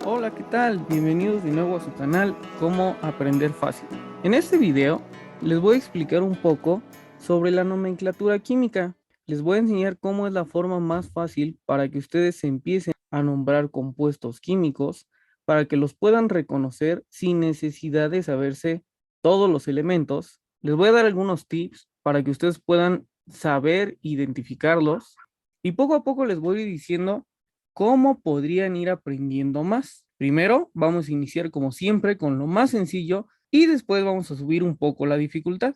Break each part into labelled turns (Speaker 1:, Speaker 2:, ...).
Speaker 1: Hola, ¿qué tal? Bienvenidos de nuevo a su canal Cómo Aprender Fácil. En este video les voy a explicar un poco sobre la nomenclatura química. Les voy a enseñar cómo es la forma más fácil para que ustedes empiecen a nombrar compuestos químicos, para que los puedan reconocer sin necesidad de saberse todos los elementos. Les voy a dar algunos tips para que ustedes puedan saber identificarlos y poco a poco les voy diciendo cómo podrían ir aprendiendo más. Primero, vamos a iniciar como siempre con lo más sencillo y después vamos a subir un poco la dificultad.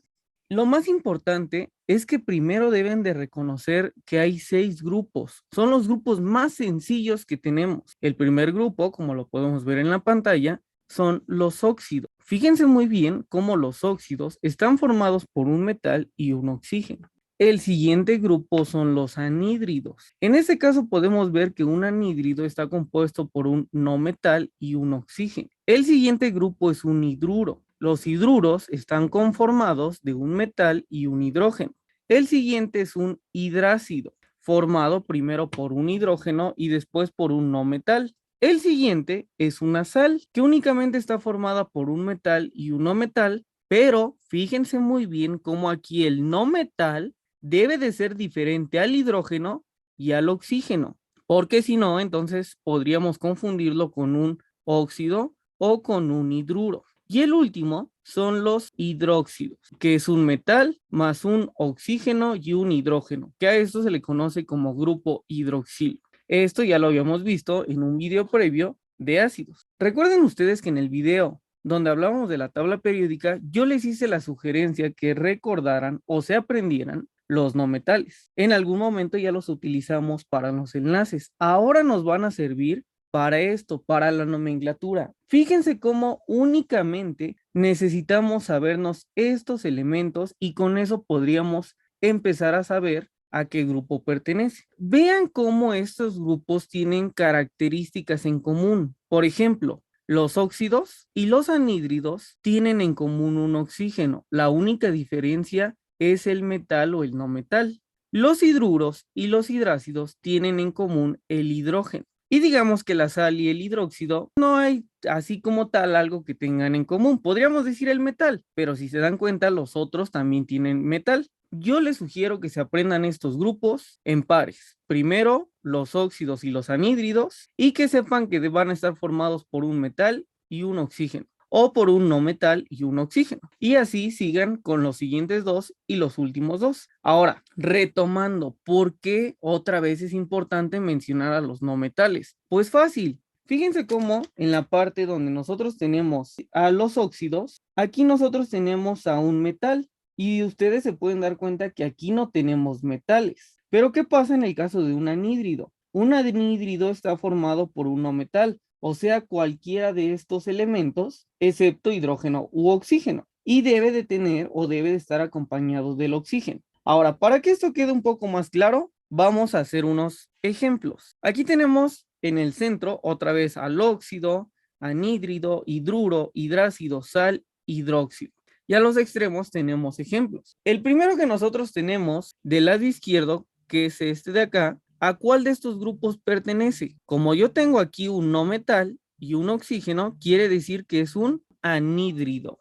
Speaker 1: Lo más importante es que primero deben de reconocer que hay 6 grupos. Son los grupos más sencillos que tenemos. El primer grupo, como lo podemos ver en la pantalla, son los óxidos. Fíjense muy bien cómo los óxidos están formados por un metal y un oxígeno. El siguiente grupo son los anhídridos. En este caso podemos ver que un anhídrido está compuesto por un no metal y un oxígeno. El siguiente grupo es un hidruro. Los hidruros están conformados de un metal y un hidrógeno. El siguiente es un hidrácido, formado primero por un hidrógeno y después por un no metal. El siguiente es una sal, que únicamente está formada por un metal y un no metal, pero fíjense muy bien cómo aquí el no metal debe de ser diferente al hidrógeno y al oxígeno, porque si no, entonces podríamos confundirlo con un óxido o con un hidruro. Y el último son los hidróxidos, que es un metal más un oxígeno y un hidrógeno, que a esto se le conoce como grupo hidroxilo. Esto ya lo habíamos visto en un video previo de ácidos. Recuerden ustedes que en el video donde hablábamos de la tabla periódica, yo les hice la sugerencia que recordaran o se aprendieran los no metales. En algún momento ya los utilizamos para los enlaces. Ahora nos van a servir para esto, para la nomenclatura. Fíjense cómo únicamente necesitamos sabernos estos elementos y con eso podríamos empezar a saber a qué grupo pertenece. Vean cómo estos grupos tienen características en común. Por ejemplo, los óxidos y los anhídridos tienen en común un oxígeno. La única diferencia es el metal o el no metal. Los hidruros y los hidrácidos tienen en común el hidrógeno. Y digamos que la sal y el hidróxido no hay así como tal algo que tengan en común. Podríamos decir el metal, pero si se dan cuenta, los otros también tienen metal. Yo les sugiero que se aprendan estos grupos en pares. Primero, los óxidos y los anhídridos, y que sepan que van a estar formados por un metal y un oxígeno, o por un no metal y un oxígeno. Y así sigan con los siguientes dos y los últimos dos. Ahora, retomando, ¿por qué otra vez es importante mencionar a los no metales? Pues fácil. Fíjense cómo en la parte donde nosotros tenemos a los óxidos, aquí nosotros tenemos a un metal y ustedes se pueden dar cuenta que aquí no tenemos metales. Pero ¿qué pasa en el caso de un anhídrido? Un anhídrido está formado por un no metal, o sea, cualquiera de estos elementos, excepto hidrógeno u oxígeno, y debe de tener o debe de estar acompañado del oxígeno. Ahora, para que esto quede un poco más claro, vamos a hacer unos ejemplos. Aquí tenemos en el centro otra vez al óxido, anhídrido, hidruro, hidrácido, sal, hidróxido. Y a los extremos tenemos ejemplos. El primero que nosotros tenemos del lado izquierdo, que es este de acá, ¿a cuál de estos grupos pertenece? Como yo tengo aquí un no metal y un oxígeno, quiere decir que es un anhídrido.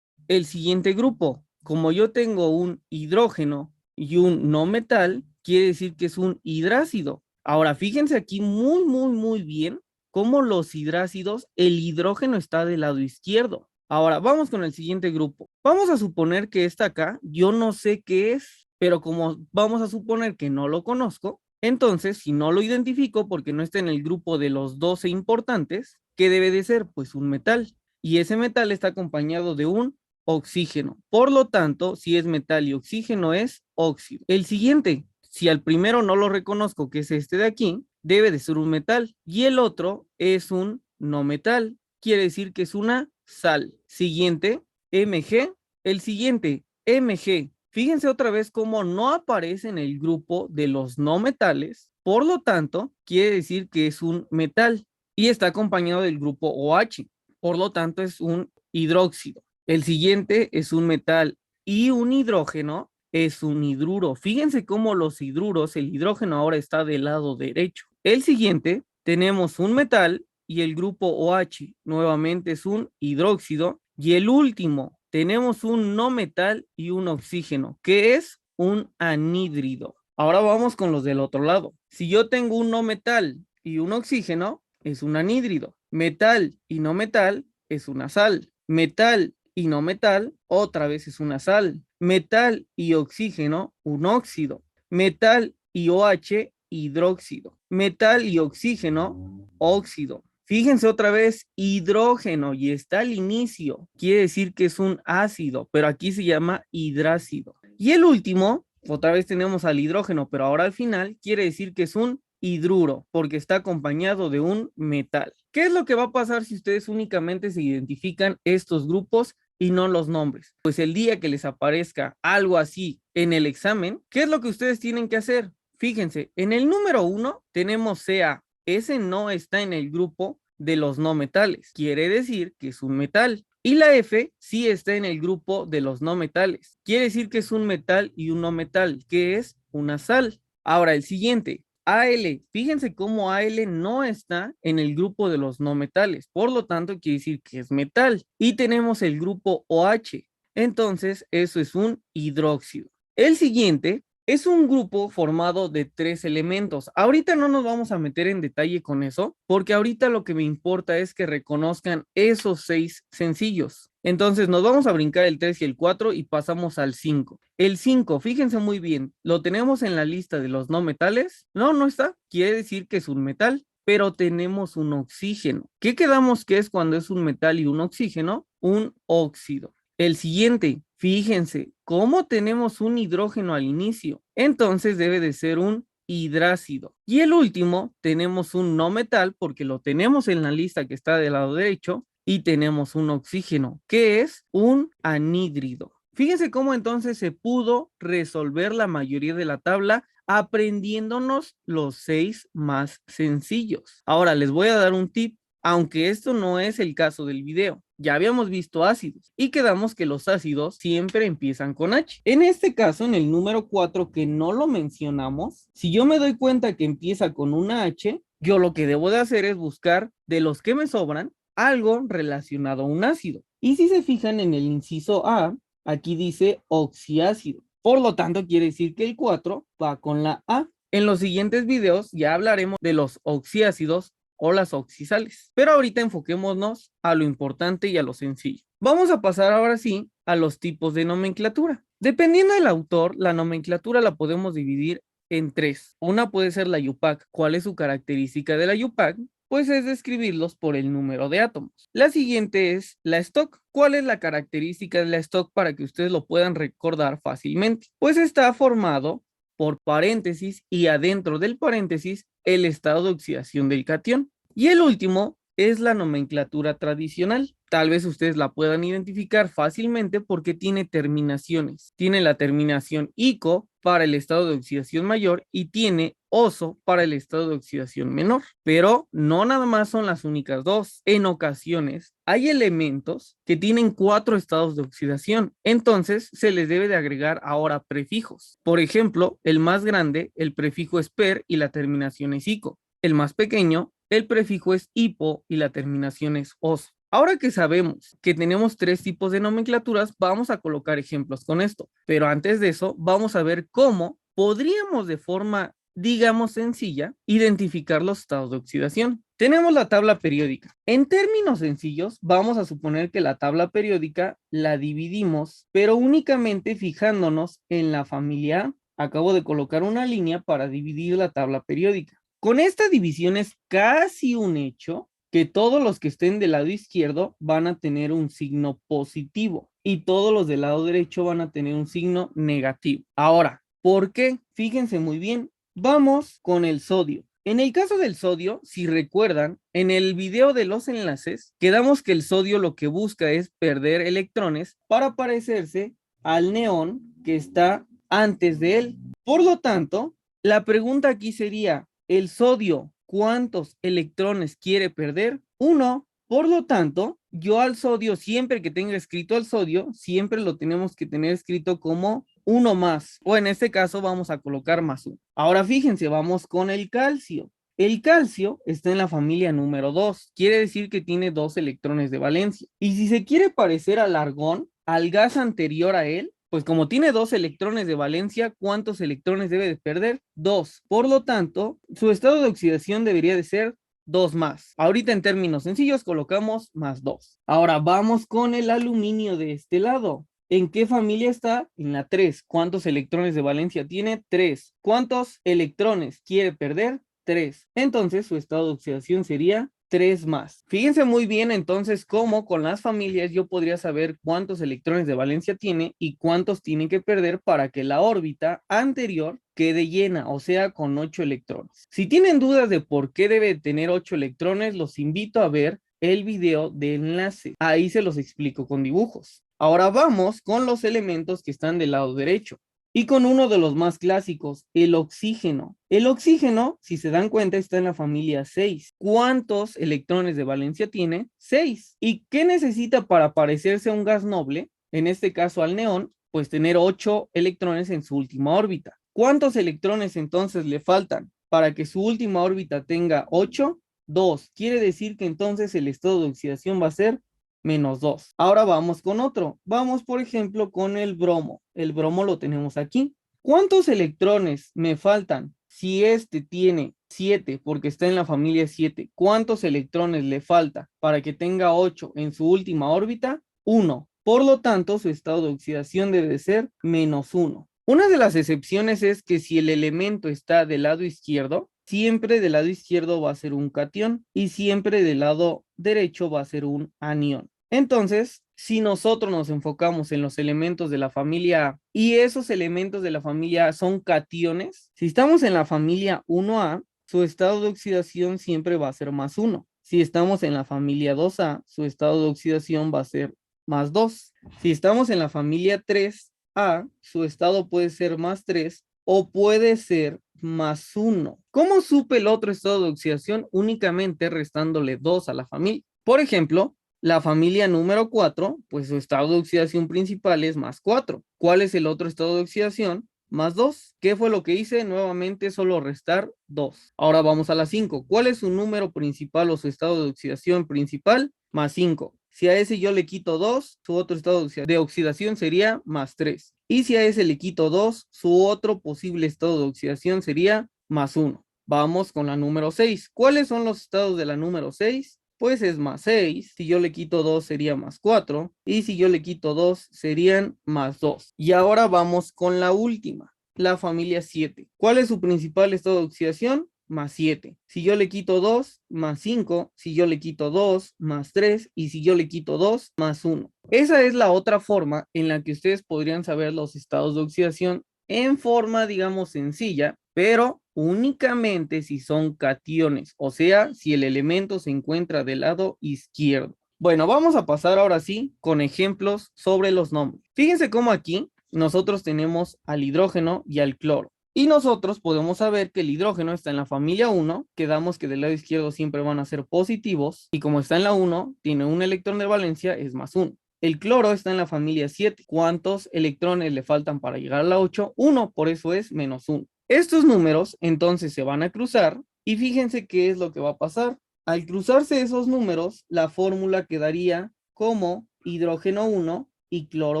Speaker 1: El siguiente grupo, como yo tengo un hidrógeno y un no metal, quiere decir que es un hidrácido. Ahora, fíjense aquí muy bien cómo los hidrácidos, el hidrógeno está del lado izquierdo. Ahora, vamos con el siguiente grupo. Vamos a suponer que está acá, yo no sé qué es, pero como vamos a suponer que no lo conozco, entonces, si no lo identifico porque no está en el grupo de los 12 importantes, ¿qué debe de ser? Pues un metal. Y ese metal está acompañado de un oxígeno. Por lo tanto, si es metal y oxígeno es óxido. El siguiente, si al primero no lo reconozco, que es este de aquí, debe de ser un metal. Y el otro es un no metal. Quiere decir que es una sal. Siguiente, Mg. El siguiente, Mg. Fíjense otra vez cómo no aparece en el grupo de los no metales. Por lo tanto, quiere decir que es un metal y está acompañado del grupo OH. Por lo tanto, es un hidróxido. El siguiente es un metal y un hidrógeno es un hidruro. Fíjense cómo los hidruros, el hidrógeno ahora está del lado derecho. El siguiente, tenemos un metal y el grupo OH nuevamente es un hidróxido. Y el último, tenemos un no metal y un oxígeno, que es un anhídrido. Ahora vamos con los del otro lado. Si yo tengo un no metal y un oxígeno, es un anhídrido. Metal y no metal es una sal. Metal y no metal, otra vez es una sal. Metal y oxígeno, un óxido. Metal y OH, hidróxido. Metal y oxígeno, óxido. Fíjense otra vez, hidrógeno y está al inicio. Quiere decir que es un ácido, pero aquí se llama hidrácido. Y el último, otra vez tenemos al hidrógeno, pero ahora al final quiere decir que es un hidruro, porque está acompañado de un metal. ¿Qué es lo que va a pasar si ustedes únicamente se identifican estos grupos y no los nombres? Pues el día que les aparezca algo así en el examen, ¿qué es lo que ustedes tienen que hacer? Fíjense, en el número 1 tenemos Ca. Ese no está en el grupo de los no metales. Quiere decir que es un metal. Y la F sí está en el grupo de los no metales. Quiere decir que es un metal y un no metal, que es una sal. Ahora, el siguiente, Al. Fíjense cómo Al no está en el grupo de los no metales. Por lo tanto, quiere decir que es metal. Y tenemos el grupo OH. Entonces, eso es un hidróxido. El siguiente es un grupo formado de 3 elementos. Ahorita no nos vamos a meter en detalle con eso, porque ahorita lo que me importa es que reconozcan esos 6 sencillos. Entonces nos vamos a brincar el 3 y el 4 y pasamos al 5. El 5, fíjense muy bien, ¿lo tenemos en la lista de los no metales? No, no está. Quiere decir que es un metal, pero tenemos un oxígeno. ¿Qué quedamos que es cuando es un metal y un oxígeno? Un óxido. El siguiente, fíjense, ¿cómo tenemos un hidrógeno al inicio? Entonces debe de ser un hidrácido. Y el último, tenemos un no metal porque lo tenemos en la lista que está del lado derecho y tenemos un oxígeno, que es un anhídrido. Fíjense cómo entonces se pudo resolver la mayoría de la tabla aprendiéndonos los 6 más sencillos. Ahora les voy a dar un tip, aunque esto no es el caso del video. Ya habíamos visto ácidos y quedamos que los ácidos siempre empiezan con H. En este caso, en el número 4, que no lo mencionamos, si yo me doy cuenta que empieza con una H, yo lo que debo de hacer es buscar de los que me sobran algo relacionado a un ácido. Y si se fijan en el inciso A, aquí dice oxiácido. Por lo tanto, quiere decir que el 4 va con la A. En los siguientes videos ya hablaremos de los oxiácidos o las oxisales. Pero ahorita enfoquémonos a lo importante y a lo sencillo. Vamos a pasar ahora sí a los tipos de nomenclatura. Dependiendo del autor, la nomenclatura la podemos dividir en 3. Una puede ser la IUPAC. ¿Cuál es su característica de la IUPAC? Pues es describirlos por el número de átomos. La siguiente es la stock. ¿Cuál es la característica de la stock para que ustedes lo puedan recordar fácilmente? Pues está formado por paréntesis y adentro del paréntesis el estado de oxidación del catión. Y el último es la nomenclatura tradicional. Tal vez ustedes la puedan identificar fácilmente porque tiene terminaciones. Tiene la terminación ICO para el estado de oxidación mayor y tiene OSO para el estado de oxidación menor. Pero no nada más son las únicas dos. En ocasiones hay elementos que tienen 4 estados de oxidación. Entonces se les debe de agregar ahora prefijos. Por ejemplo, el más grande, el prefijo es per y la terminación es ICO. El más pequeño, el prefijo es hipo y la terminación es oso. Ahora que sabemos que tenemos 3 tipos de nomenclaturas, vamos a colocar ejemplos con esto. Pero antes de eso, vamos a ver cómo podríamos de forma, digamos, sencilla, identificar los estados de oxidación. Tenemos la tabla periódica. En términos sencillos, vamos a suponer que la tabla periódica la dividimos, pero únicamente fijándonos en la familia A. Acabo de colocar una línea para dividir la tabla periódica. Con esta división es casi un hecho que todos los que estén del lado izquierdo van a tener un signo positivo y todos los del lado derecho van a tener un signo negativo. Ahora, ¿por qué? Fíjense muy bien. Vamos con el sodio. En el caso del sodio, si recuerdan, en el video de los enlaces, quedamos que el sodio lo que busca es perder electrones para parecerse al neón que está antes de él. Por lo tanto, la pregunta aquí sería, ¿el sodio cuántos electrones quiere perder? 1. Por lo tanto, yo al sodio, siempre que tenga escrito al sodio, siempre lo tenemos que tener escrito como 1 más. O en este caso vamos a colocar +1. Ahora fíjense, vamos con el calcio. El calcio está en la familia número 2, quiere decir que tiene 2 electrones de valencia. Y si se quiere parecer al argón, al gas anterior a él, pues como tiene 2 electrones de valencia, ¿cuántos electrones debe de perder? 2. Por lo tanto, su estado de oxidación debería de ser 2 más. Ahorita en términos sencillos colocamos más 2. Ahora vamos con el aluminio de este lado. ¿En qué familia está? En la 3. ¿Cuántos electrones de valencia tiene? 3. ¿Cuántos electrones quiere perder? 3. Entonces su estado de oxidación sería 3 más. Fíjense muy bien entonces cómo con las familias yo podría saber cuántos electrones de valencia tiene y cuántos tiene que perder para que la órbita anterior quede llena, o sea, con 8 electrones. Si tienen dudas de por qué debe tener 8 electrones, los invito a ver el video de enlace. Ahí se los explico con dibujos. Ahora vamos con los elementos que están del lado derecho. Y con uno de los más clásicos, el oxígeno. El oxígeno, si se dan cuenta, está en la familia 6. ¿Cuántos electrones de valencia tiene? 6. ¿Y qué necesita para parecerse a un gas noble? En este caso al neón, pues tener 8 electrones en su última órbita. ¿Cuántos electrones entonces le faltan para que su última órbita tenga 8? 2. Quiere decir que entonces el estado de oxidación va a ser menos 2. Ahora vamos con otro. Vamos, por ejemplo, con el bromo. El bromo lo tenemos aquí. ¿Cuántos electrones me faltan? Si este tiene 7, porque está en la familia 7, ¿cuántos electrones le falta para que tenga 8 en su última órbita? 1. Por lo tanto, su estado de oxidación debe ser menos 1. Una de las excepciones es que si el elemento está del lado izquierdo, siempre del lado izquierdo va a ser un catión y siempre del lado derecho va a ser un anión. Entonces, si nosotros nos enfocamos en los elementos de la familia A y esos elementos de la familia A son cationes, si estamos en la familia 1A, su estado de oxidación siempre va a ser más 1. Si estamos en la familia 2A, su estado de oxidación va a ser más 2. Si estamos en la familia 3A, su estado puede ser más 3 o puede ser más 1. ¿Cómo supe el otro estado de oxidación? Únicamente restándole 2 a la familia. Por ejemplo, la familia número 4, pues su estado de oxidación principal es más 4. ¿Cuál es el otro estado de oxidación? Más 2. ¿Qué fue lo que hice? Nuevamente solo restar 2. Ahora vamos a la 5. ¿Cuál es su número principal o su estado de oxidación principal? Más 5. Si a ese yo le quito 2, su otro estado de oxidación sería más 3. Y si a ese le quito 2, su otro posible estado de oxidación sería más 1. Vamos con la número 6. ¿Cuáles son los estados de la número 6? Pues es más 6. Si yo le quito 2 sería más 4. Y si yo le quito 2 serían más 2. Y ahora vamos con la última, la familia 7. ¿Cuál es su principal estado de oxidación? Más 7. Si yo le quito 2, más 5. Si yo le quito 2, más 3. Y si yo le quito 2, más 1. Esa es la otra forma en la que ustedes podrían saber los estados de oxidación en forma, digamos, sencilla, pero únicamente si son cationes, o sea, si el elemento se encuentra del lado izquierdo. Bueno, vamos a pasar ahora sí con ejemplos sobre los nombres. Fíjense cómo aquí nosotros tenemos al hidrógeno y al cloro. Y nosotros podemos saber que el hidrógeno está en la familia 1, quedamos que del lado izquierdo siempre van a ser positivos, y como está en la 1, tiene un electrón de valencia, es más 1. El cloro está en la familia 7. ¿Cuántos electrones le faltan para llegar a la 8? 1, por eso es menos 1. Estos números entonces se van a cruzar y fíjense qué es lo que va a pasar. Al cruzarse esos números, la fórmula quedaría como hidrógeno 1 y cloro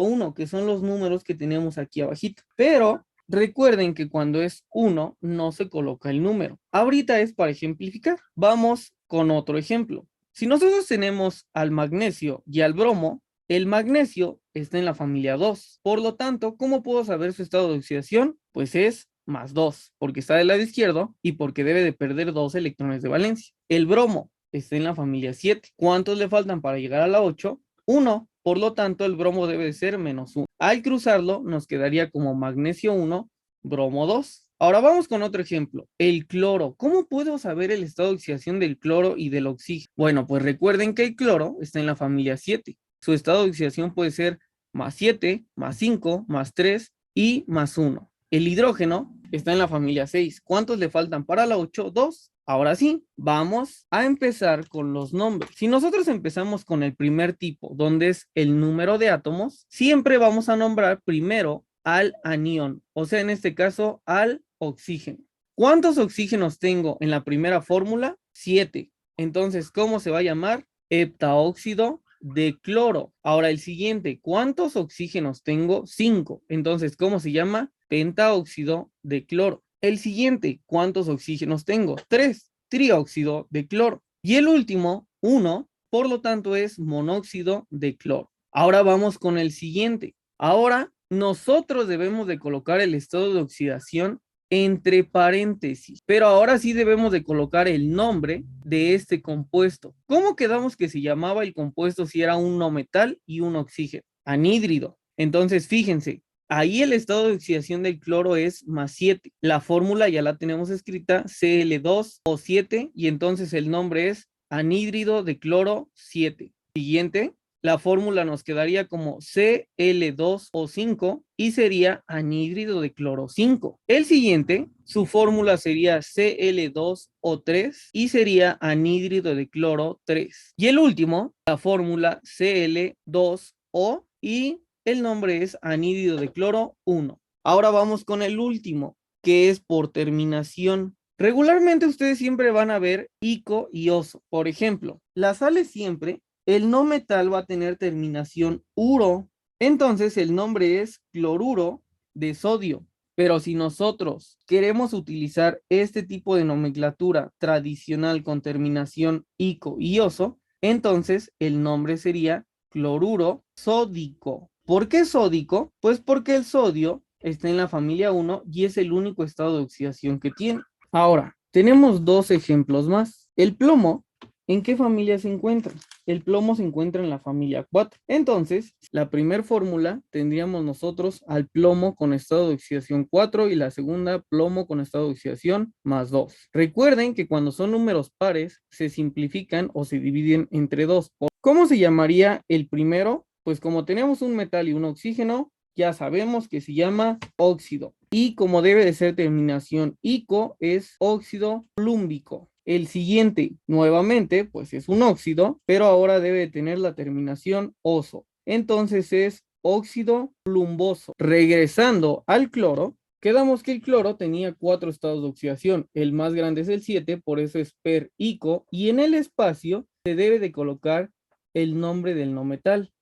Speaker 1: 1, que son los números que tenemos aquí abajito. Pero recuerden que cuando es 1 no se coloca el número. Ahorita es para ejemplificar. Vamos con otro ejemplo. Si nosotros tenemos al magnesio y al bromo, el magnesio está en la familia 2. Por lo tanto, ¿cómo puedo saber su estado de oxidación? Pues es más 2, porque está del lado izquierdo y porque debe de perder 2 electrones de valencia. El bromo está en la familia 7. ¿Cuántos le faltan para llegar a la 8? 1. Por lo tanto, el bromo debe de ser menos 1. Al cruzarlo, nos quedaría como magnesio 1, bromo 2. Ahora vamos con otro ejemplo, el cloro. ¿Cómo puedo saber el estado de oxidación del cloro y del oxígeno? Bueno, pues recuerden que el cloro está en la familia 7. Su estado de oxidación puede ser más 7, más 5, más 3 y más 1. El hidrógeno está en la familia 6. ¿Cuántos le faltan para la 8? 2. Ahora sí, vamos a empezar con los nombres. Si nosotros empezamos con el primer tipo, donde es el número de átomos, siempre vamos a nombrar primero al anión, o sea, en este caso, al oxígeno. ¿Cuántos oxígenos tengo en la primera fórmula? 7. Entonces, ¿cómo se va a llamar? Heptaóxido de cloro. Ahora el siguiente, ¿cuántos oxígenos tengo? 5. Entonces, ¿cómo se llama? Pentaóxido de cloro. El siguiente, ¿cuántos oxígenos tengo? 3. Trióxido de cloro. Y el último, 1, por lo tanto es monóxido de cloro. Ahora vamos con el siguiente. Ahora nosotros debemos de colocar el estado de oxidación entre paréntesis, pero ahora sí debemos de colocar el nombre de este compuesto. ¿Cómo quedamos que se llamaba el compuesto si era un no metal y un oxígeno? Anhídrido. Entonces, fíjense, ahí el estado de oxidación del cloro es +7. La fórmula ya la tenemos escrita, Cl2O7, y entonces el nombre es anhídrido de cloro 7. Siguiente, la fórmula nos quedaría como Cl2O5 y sería anhídrido de cloro 5. El siguiente, su fórmula sería Cl2O3 y sería anhídrido de cloro 3. Y el último, la fórmula Cl2O y el nombre es anhídrido de cloro 1. Ahora vamos con el último, que es por terminación. Regularmente ustedes siempre van a ver ico y oso. Por ejemplo, las sales siempre el no metal va a tener terminación uro, entonces el nombre es cloruro de sodio. Pero si nosotros queremos utilizar este tipo de nomenclatura tradicional con terminación ico y oso, entonces el nombre sería cloruro sódico. ¿Por qué sódico? Pues porque el sodio está en la familia 1 y es el único estado de oxidación que tiene. Ahora, tenemos dos ejemplos más. El plomo, ¿en qué familia se encuentra? El plomo se encuentra en la familia 4. Entonces, la primera fórmula tendríamos nosotros al plomo con estado de oxidación 4 y la segunda plomo con estado de oxidación +2. Recuerden que cuando son números pares se simplifican o se dividen entre 2. ¿Cómo se llamaría el primero? Pues como tenemos un metal y un oxígeno, ya sabemos que se llama óxido. Y como debe de ser terminación ico, es óxido plúmbico. El siguiente, nuevamente, pues es un óxido, pero ahora debe de tener la terminación oso. Entonces es óxido plumboso. Regresando al cloro, quedamos que el cloro tenía 4 estados de oxidación. El más grande es el 7, por eso es per-ico. Y en el espacio se debe de colocar el nombre del no metal.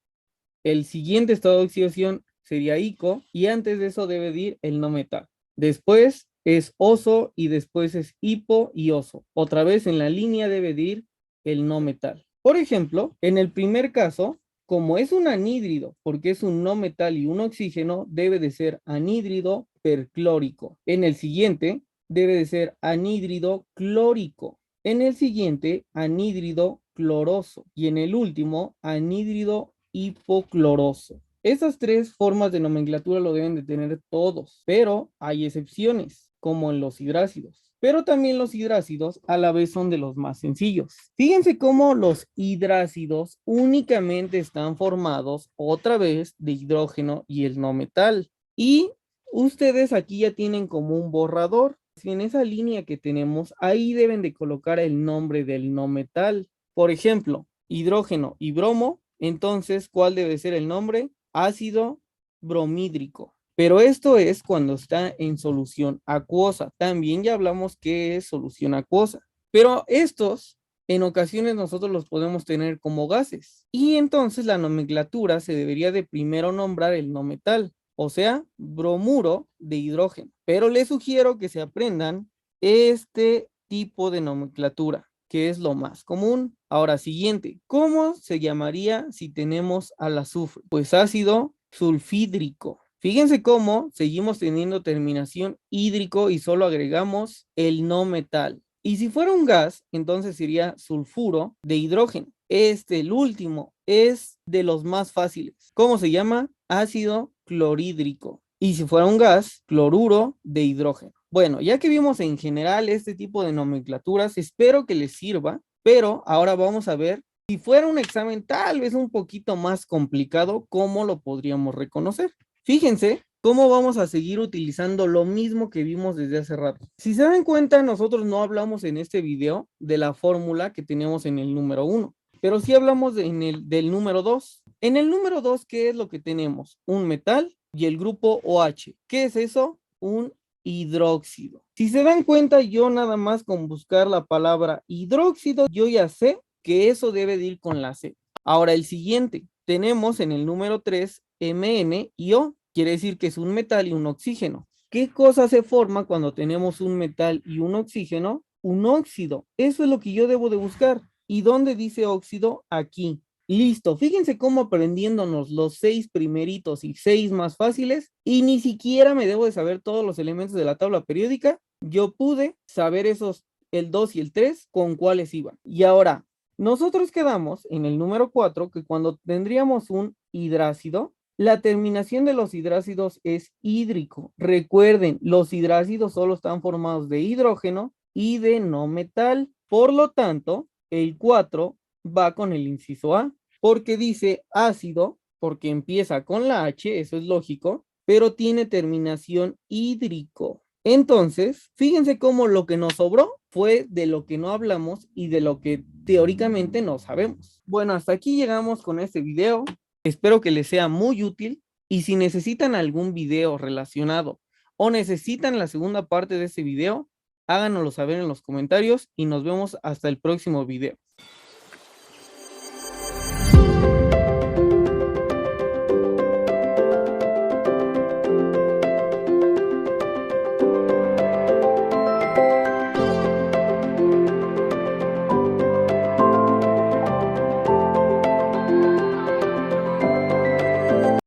Speaker 1: El siguiente estado de oxidación sería ico y antes de eso debe de ir el no metal. Después es oso y después es hipo y oso. Otra vez en la línea debe de ir el no metal. Por ejemplo, en el primer caso, como es un anhídrido, porque es un no metal y un oxígeno, debe de ser anhídrido perclórico. En el siguiente, debe de ser anhídrido clórico. En el siguiente, anhídrido cloroso. Y en el último, anhídrido hipocloroso. Esas tres formas de nomenclatura lo deben de tener todos, pero hay excepciones, como en los hidrácidos. Pero también los hidrácidos a la vez son de los más sencillos. Fíjense cómo los hidrácidos únicamente están formados otra vez de hidrógeno y el no metal. Y ustedes aquí ya tienen como un borrador. Si en esa línea que tenemos, ahí deben de colocar el nombre del no metal. Por ejemplo, hidrógeno y bromo. Entonces, ¿cuál debe ser el nombre? Ácido bromídrico. Pero esto es cuando está en solución acuosa. También ya hablamos qué es solución acuosa. Pero estos, en ocasiones nosotros los podemos tener como gases. Y entonces la nomenclatura se debería de primero nombrar el no metal, o sea, bromuro de hidrógeno. Pero les sugiero que se aprendan este tipo de nomenclatura, que es lo más común. Ahora, siguiente, ¿cómo se llamaría si tenemos al azufre? Pues ácido sulfídrico. Fíjense cómo seguimos teniendo terminación hídrico y solo agregamos el no metal. Y si fuera un gas, entonces sería sulfuro de hidrógeno. El último, es de los más fáciles. ¿Cómo se llama? Ácido clorhídrico. Y si fuera un gas, cloruro de hidrógeno. Bueno, ya que vimos en general este tipo de nomenclaturas, espero que les sirva, pero ahora vamos a ver si fuera un examen tal vez un poquito más complicado, ¿cómo lo podríamos reconocer? Fíjense cómo vamos a seguir utilizando lo mismo que vimos desde hace rato. Si se dan cuenta, nosotros no hablamos en este video de la fórmula que tenemos en el número 1, pero sí hablamos del número 2. En el número 2, ¿qué es lo que tenemos? Un metal y el grupo OH. ¿Qué es eso? Un hidróxido. Si se dan cuenta, yo nada más con buscar la palabra hidróxido, yo ya sé que eso debe de ir con la C. Ahora el siguiente, tenemos en el número 3 Mn y O, quiere decir que es un metal y un oxígeno. ¿Qué cosa se forma cuando tenemos un metal y un oxígeno? Un óxido. Eso es lo que yo debo de buscar. ¿Y dónde dice óxido? Aquí. Listo, fíjense cómo aprendiéndonos los 6 primeritos y 6 más fáciles, y ni siquiera me debo de saber todos los elementos de la tabla periódica, yo pude saber esos, el 2 y el 3, con cuáles iban. Y ahora, nosotros quedamos en el número 4, que cuando tendríamos un hidrácido, la terminación de los hidrácidos es hídrico. Recuerden, los hidrácidos solo están formados de hidrógeno y de no metal. Por lo tanto, el 4 va con el inciso A, porque dice ácido, porque empieza con la H, eso es lógico, pero tiene terminación hídrico. Entonces, fíjense cómo lo que nos sobró fue de lo que no hablamos y de lo que teóricamente no sabemos. Bueno, hasta aquí llegamos con este video. Espero que les sea muy útil, y si necesitan algún video relacionado o necesitan la segunda parte de este video, háganoslo saber en los comentarios y nos vemos hasta el próximo video.